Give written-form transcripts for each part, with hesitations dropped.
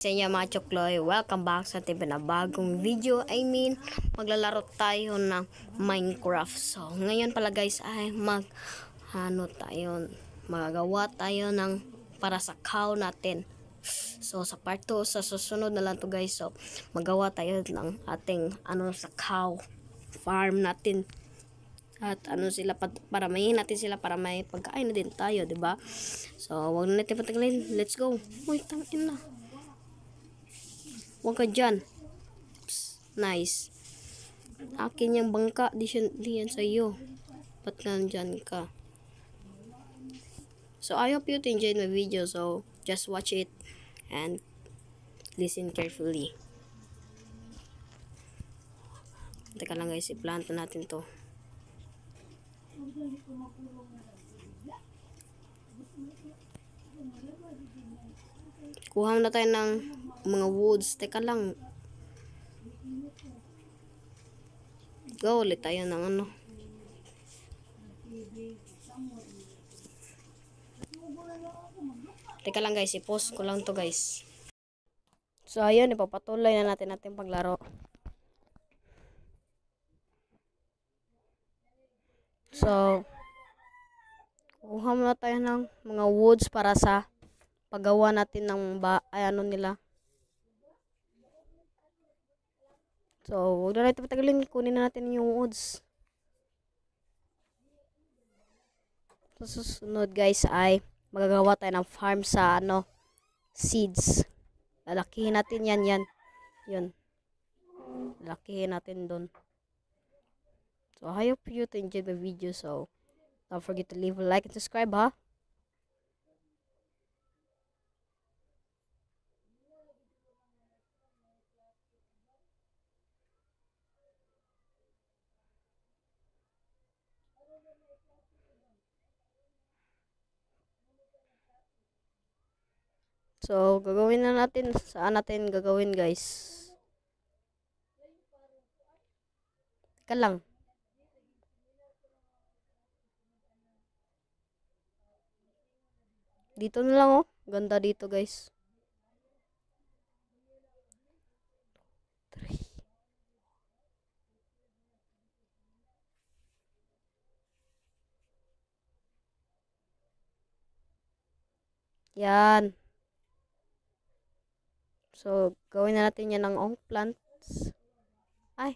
Sa inyo mga chokloy, welcome back sa ating bagong video. Maglalaro tayo ng Minecraft. So, ngayon pala guys ay magagawa tayo ng para sa cow natin. So, sa part 2, sa susunod na lang to guys. So, magawa tayo ng ating sa cow farm natin. At para mayin natin sila para may pagkain na din tayo, 'di ba? So, wag na natin patagalin. Let's go. Uy, tangin na. Huwag ka dyan. Psst, nice. Akin yung bangka. Di yan sa'yo. Ba't nandyan ka? So, I hope you enjoyed my video. So, just watch it and listen carefully. Teka lang guys, i-plant natin to. Kuha na tayo ng mga woods. Teka lang. Go ulit tayo ng ano. Teka lang guys, i-post ko lang to guys. So ayun, ipapatuloy na natin paglaro. So, kuha muna tayo ng mga woods para sa paggawa natin ng nila. So, huwag na natin patagalin. Kunin na natin yung woods. So, susunod guys ay magagawa tayo ng farm sa seeds. Lalakihin natin yan. Yun. Lalakihin natin dun. So, I hope you enjoyed the video. So, don't forget to leave a like and subscribe, ha? So, gagawin na natin. Saan natin gagawin, guys? Teka lang. Dito na lang, oh. Ganda dito, guys. Yan. So, gawin na natin yan ng plants. Ay.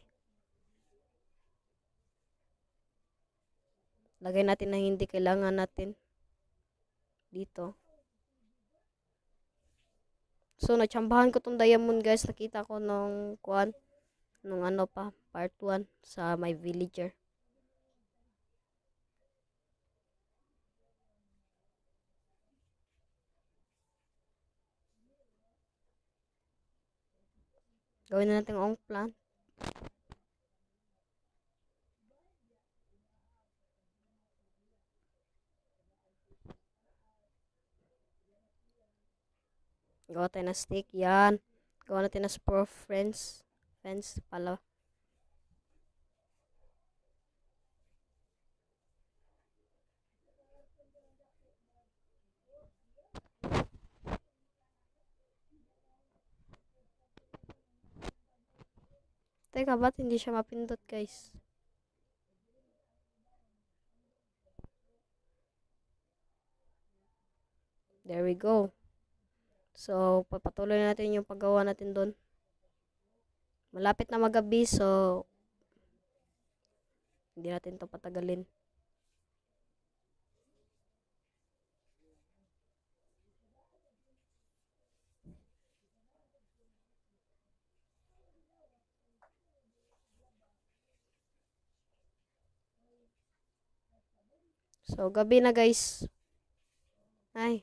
Lagay natin na hindi kailangan natin. Dito. So, natsambahan ko tong diamond guys. Nakita ko nung part 1 sa my villager. Gawin na natin ang plant. Gawa tayo na stick. Yan. Gawa natin na spur fence pala. Teka, ba't hindi siya mapindot, guys? There we go. So, papatuloy natin yung paggawa natin doon. Malapit na magabi, so hindi natin to patagalin. So, gabi na guys. Ay.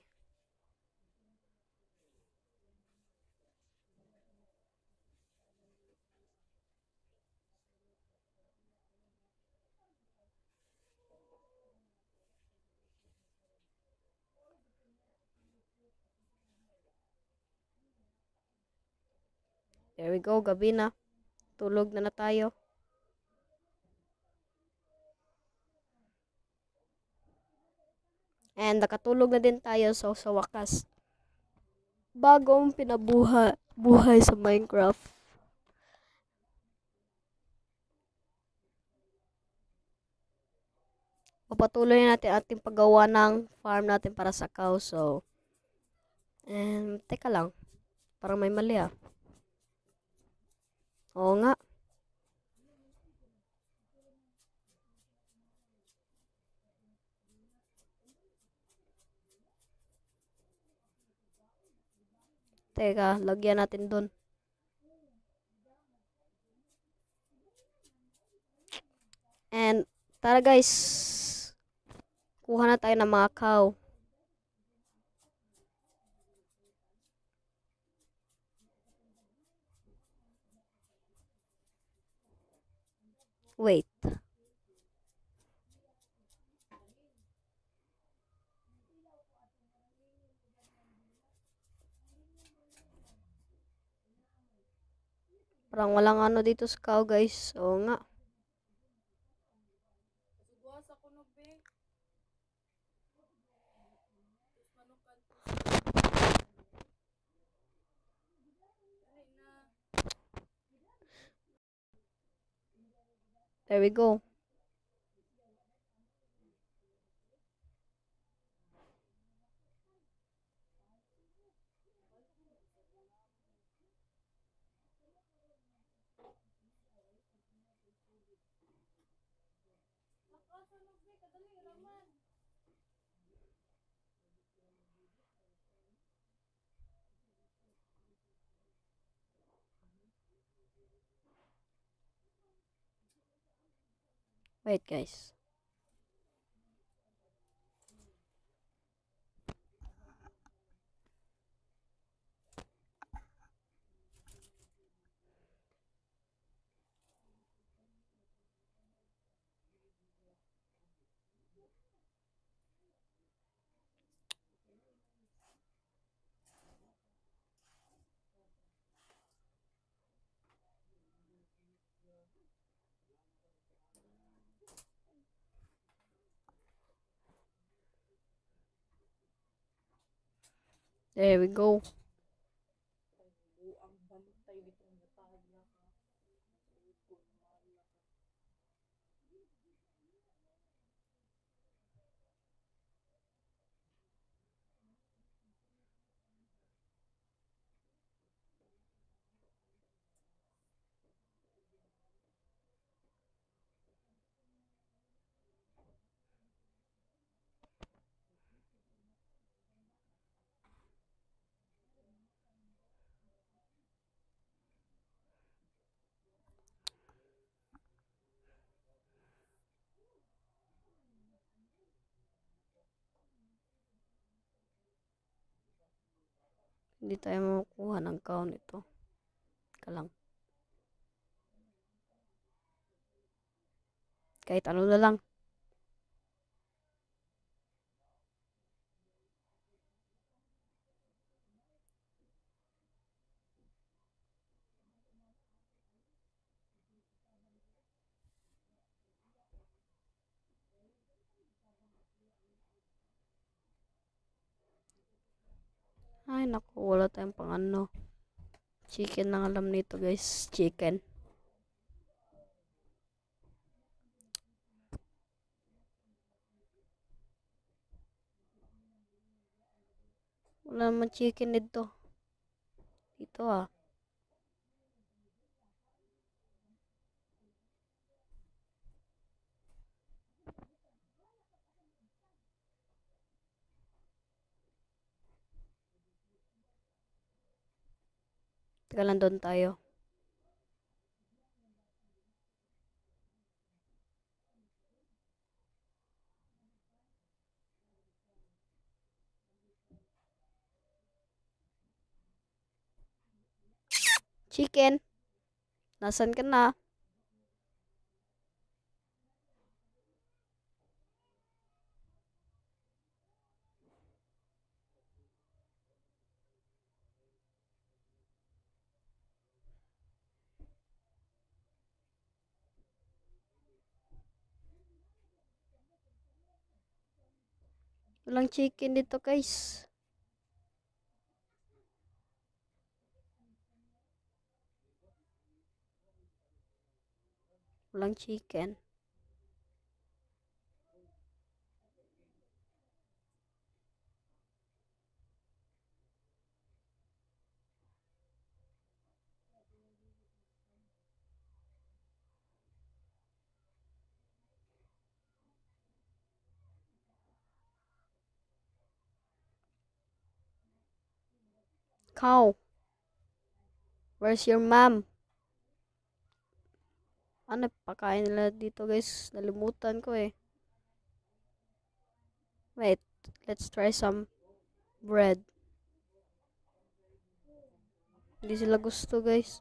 There we go, gabi na. Tulog na tayo. And nakatulog na din tayo, so sa wakas. bagong buhay sa Minecraft. Papatuloy natin ating paggawa ng farm natin para sa cow. So, teka lang. Parang may mali ah. Oo nga. Teka, lagyan natin dun. And, tara guys. Kuha na tayo ng mga cow. Wait. Parang walang ano dito sa cow guys. Oo nga. There we go. Wait guys. There we go. Hindi tayo makukuha ng cow nito. Teka lang. Kahit ano na lang. Ay, naku, wala tayong pang ano. Chicken lang alam nito, guys. Chicken. Wala naman chicken dito. Dito ah. Teka lang, doon tayo. Chicken. Nasaan ka na? Walang chicken dito, guys. Walang chicken. Cow, where's your mom? Ano pakain nila dito guys? Nalimutan ko eh. Wait, let's try some bread. Hindi sila gusto guys.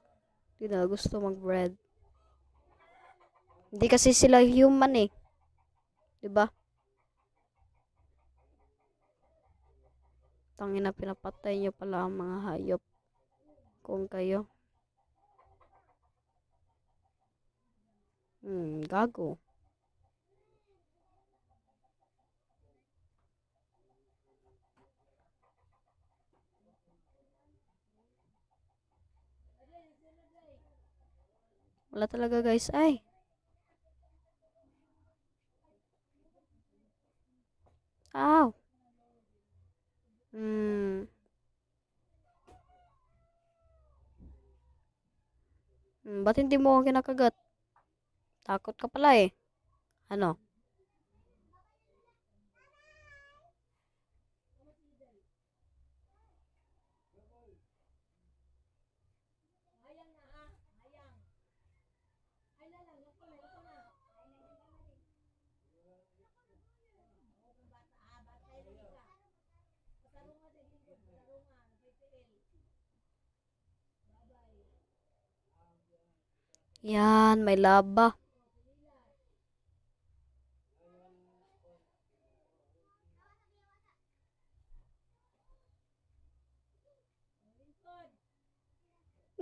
Hindi nila gusto mag-bread. Hindi kasi sila human eh. Diba? Tangina, pinapatay nyo pala ang mga hayop. Kung kayo. Gago. Wala talaga guys. Ay. Ow. Ba't hindi mo ako kinakagat? Takot ka pala eh. Ano? Yan, may laba.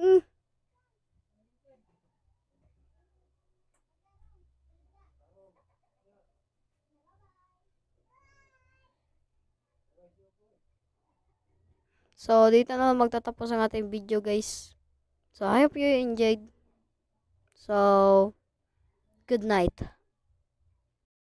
Mm. So, dito na magtatapos ang ating video guys. So, I hope you enjoyed. So, good night.